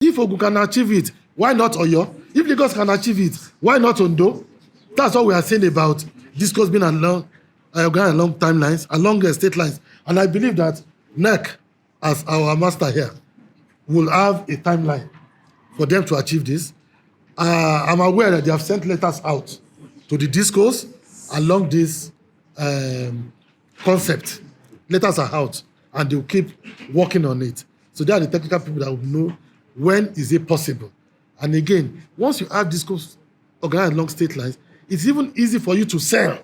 If Ogun can achieve it, why not Oyo? If Lagos can achieve it, why not Ondo? That's what we are saying about discourse being along timelines, along state lines. And I believe that NEC, as our master here, will have a timeline for them to achieve this. I'm aware that they have sent letters out to the discourse along this concept. Letters are out, and they'll keep working on it. So they are the technical people that will know when is it possible. And again, once you have discourse organized along state lines, it's even easy for you to sell.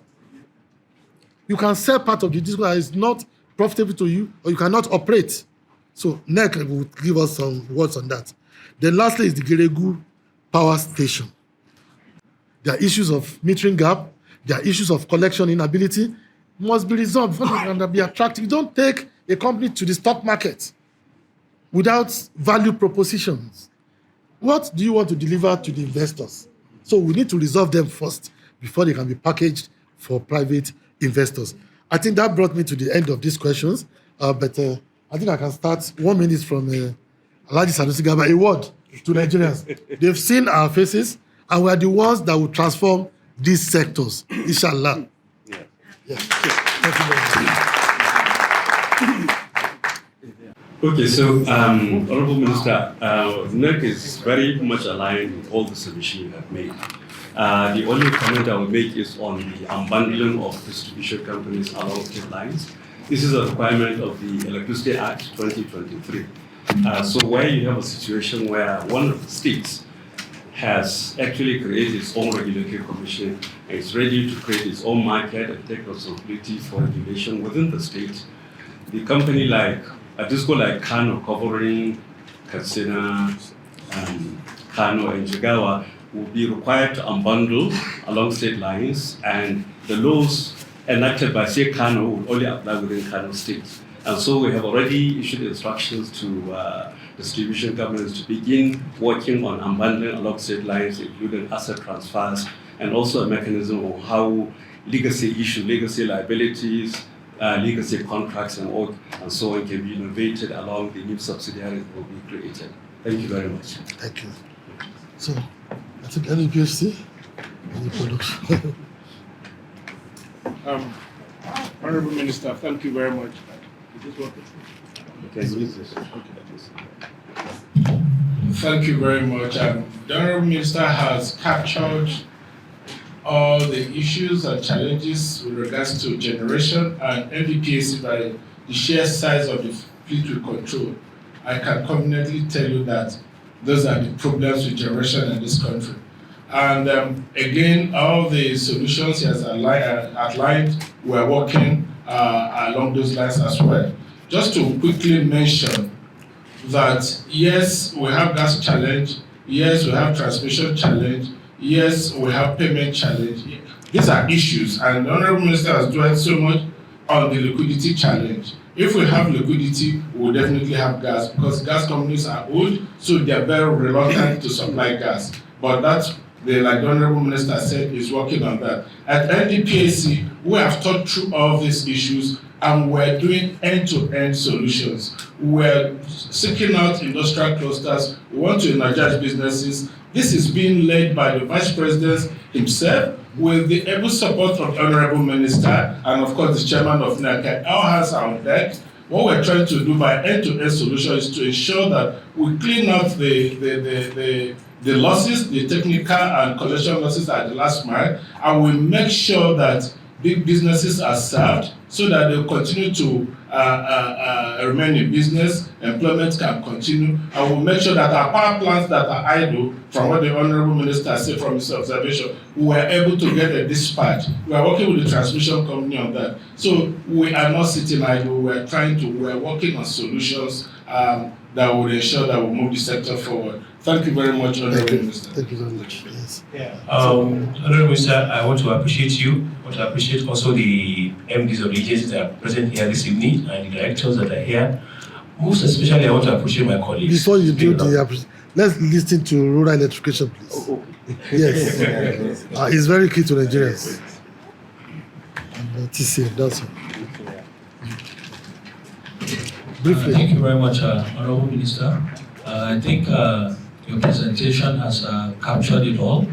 You can sell part of the discourse that is not profitable to you, or you cannot operate. So NEC will give us some words on that. Then lastly is the Geregu Power Station. There are issues of metering gap. There are issues of collection inability. Must be resolved before they can be attractive. You don't take a company to the stock market without value propositions. What do you want to deliver to the investors? So we need to resolve them first before they can be packaged for private investors. I think that brought me to the end of these questions. But I think I can start 1 minute from Alhaji Sanusi Garba. A word to Nigerians. They've seen our faces, and we are the ones that will transform these sectors, inshallah. Yeah. Thank you very much. Okay, so Honorable Minister, NEC is very much aligned with all the submissions you have made. The only comment I will make is on the unbundling of distribution companies along state lines. This is a requirement of the Electricity Act 2023. So where you have a situation where one of the states has actually created its own regulatory commission and is ready to create its own market and take responsibility for regulation within the state, the company like a disco like Kano covering Katsina, Kano and Jigawa will be required to unbundle along state lines, and the laws enacted by say Kano will only apply within Kano state. And so we have already issued instructions to distribution companies to begin working on unbundling along state lines, including asset transfers, and also a mechanism of how legacy liabilities, legacy contracts, and so on can be innovated along the new subsidiaries that will be created. Thank you very much. Thank you. So, I think any PhD, any production. Honorable Minister, thank you very much. Thank you very much. The Honorable Minister has captured all the issues and challenges with regards to generation and NDPAC by the sheer size of the fleet we control. I can confidently tell you that those are the problems with generation in this country. And again, all the solutions he has outlined, we're working along those lines as well. Just to quickly mention that yes, we have gas challenge, yes, we have transmission challenge, yes, we have payment challenge. These are issues, and the Honorable Minister has dwelled so much on the liquidity challenge. If we have liquidity, we will definitely have gas, because gas companies are old, so they are very reluctant to supply gas. But that's, like the Honorable Minister said, is working on that. At NDPAC, we have thought through all these issues, and we're doing end-to-end solutions. We're seeking out industrial clusters. We want to energize businesses. This is being led by the Vice President himself, with the able support of the Honorable Minister, and of course the Chairman of NEC. All hands are on deck. What we're trying to do by end-to-end solution is to ensure that we clean out the losses, the technical and collection losses at the last mile, and we make sure that big businesses are served so that they continue to remain in business, employment can continue, and we'll make sure that our power plants that are idle, from what the Honorable Minister said from his observation, we were able to get a dispatch. We are working with the transmission company on that. So we are not sitting idle, we are working on solutions that will ensure that we move the sector forward. Thank you very much, Honorable Minister. Thank you very much. Yes. Yeah. Honorable Minister, I want to appreciate you. I want to appreciate also the MDs of the agencies that are present here this evening and the directors that are here. Most especially, I want to appreciate my colleagues. Before you do let's listen to rural electrification, please. Yes. It's very key to Nigerians. And TCM, that's all. Briefly. Thank you very much, Honorable Minister. I think your presentation has captured it all.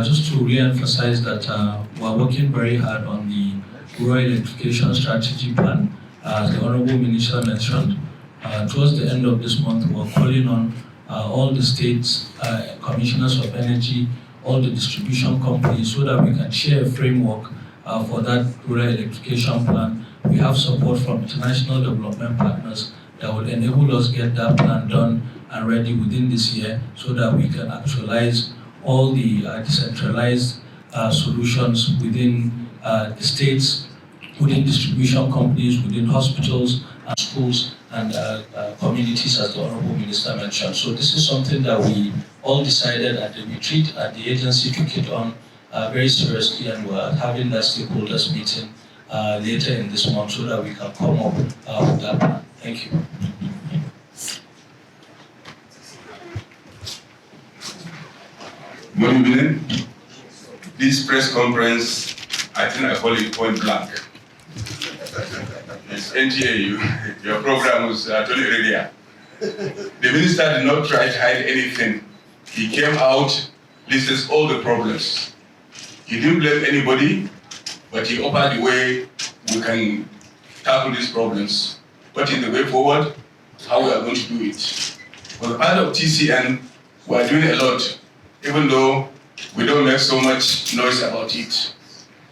Just to re-emphasize that we're working very hard on the rural electrification strategy plan, as the Honorable Minister mentioned. Towards the end of this month, we're calling on all the states, commissioners of energy, all the distribution companies, so that we can share a framework for that rural electrification plan. We have support from international development partners that will enable us get that plan done and ready within this year, so that we can actualize all the decentralized solutions within the states, within distribution companies, within hospitals and schools and communities, as the Honorable Minister mentioned. So this is something that we all decided at the retreat, and the agency took it on very seriously, and we're having that stakeholders meeting later in this month, so that we can come up with that plan. Thank you. Good evening. This press conference, I think I call it point blank. It's NTA, your program was totally ready. The minister did not try to hide anything. He came out, listed all the problems. He didn't blame anybody, but he offered the way we can tackle these problems. What is the way forward? How we are going to do it. For the part of TCN, we are doing a lot, even though we don't make so much noise about it.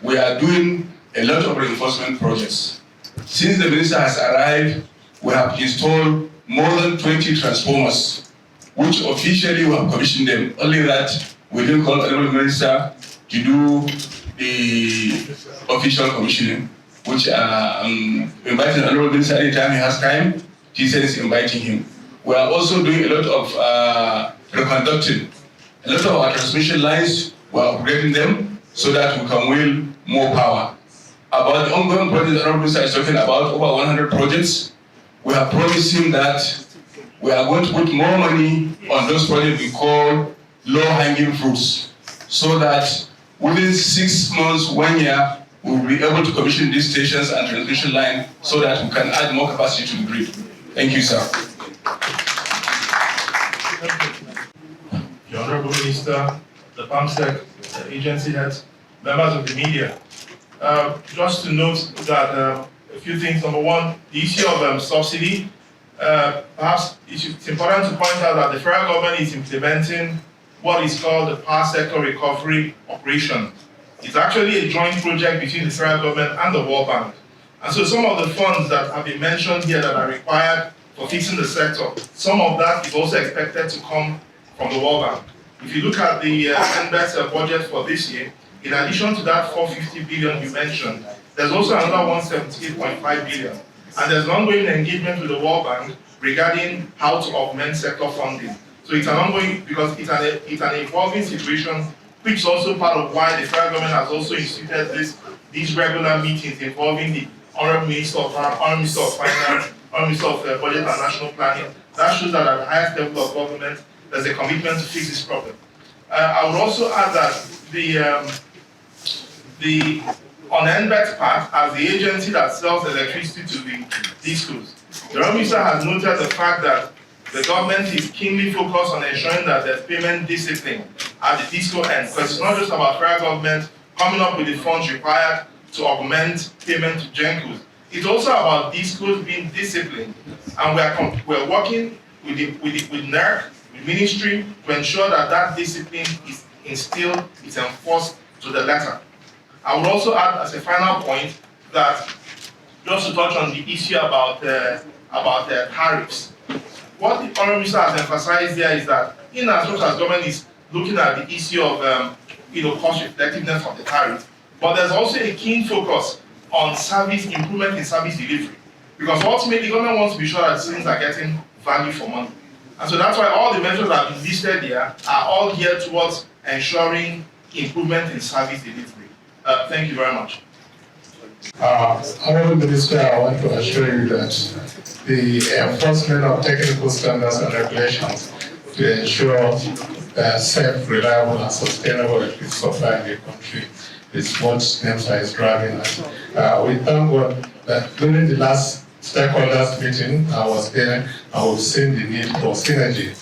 We are doing a lot of reinforcement projects. Since the minister has arrived, we have installed more than 20 transformers, which officially we have commissioned them. Only that we didn't call the Honorable Minister to do the official commissioning, which I'm inviting the Honorable Minister anytime he has time. He says he's inviting him. We are also doing a lot of reconducting. A lot of our transmission lines, we are upgrading them so that we can wield more power. About the ongoing projects the Honorable Minister is talking about, over 100 projects, we have promised him that we are going to put more money on those projects we call low-hanging fruits, so that within 6 months, 1 year, we will be able to commission these stations and transmission line so that we can add more capacity to the grid. Thank you, sir. The Honorable Minister, the PAMSEC, the agency heads, members of the media. Just to note that a few things. Number one, the issue of subsidy. Perhaps it's important to point out that the federal government is implementing what is called the Power Sector Recovery Operation. It's actually a joint project between the federal government and the World Bank. And so some of the funds that have been mentioned here that are required for fixing the sector, some of that is also expected to come from the World Bank. If you look at the NBET budget for this year, in addition to that 450 billion you mentioned, there's also another 178.5 billion. And there's an ongoing engagement with the World Bank regarding how to augment sector funding. So it's an ongoing, because it's an evolving situation, which is also part of why the federal government has also instituted these regular meetings involving the Honorable Minister of Finance, Honorable Minister of Budget and National Planning. That shows that at the highest level of government, there's a commitment to fix this problem. I would also add that on NBET part, as the agency that sells electricity to the DISCOs, the Honorable Minister has noted the fact that the government is keenly focused on ensuring that there's payment discipline at the DISCO end. Because it's not just about federal government coming up with the funds required to augment payment to GENCOs. It's also about DISCOs being disciplined. And we're working with NERC, with ministry, to ensure that that discipline is instilled, is enforced to the letter. I would also add as a final point that, just to touch on the issue about tariffs, what the Honorable Minister has emphasized there is that, in as much as government is looking at the issue of cost effectiveness of the tariff, but there's also a keen focus on improvement in service delivery, because ultimately government wants to be sure that citizens are getting value for money. And so that's why all the measures that have been listed here are all geared towards ensuring improvement in service delivery. Thank you very much. Honorable Minister, I want to assure you that the enforcement of technical standards and regulations to ensure safe, reliable, and sustainable electricity supply in the country is what NEMSA is driving at. We thank God that during the last stakeholders meeting, I was there, and we've seen the need for synergy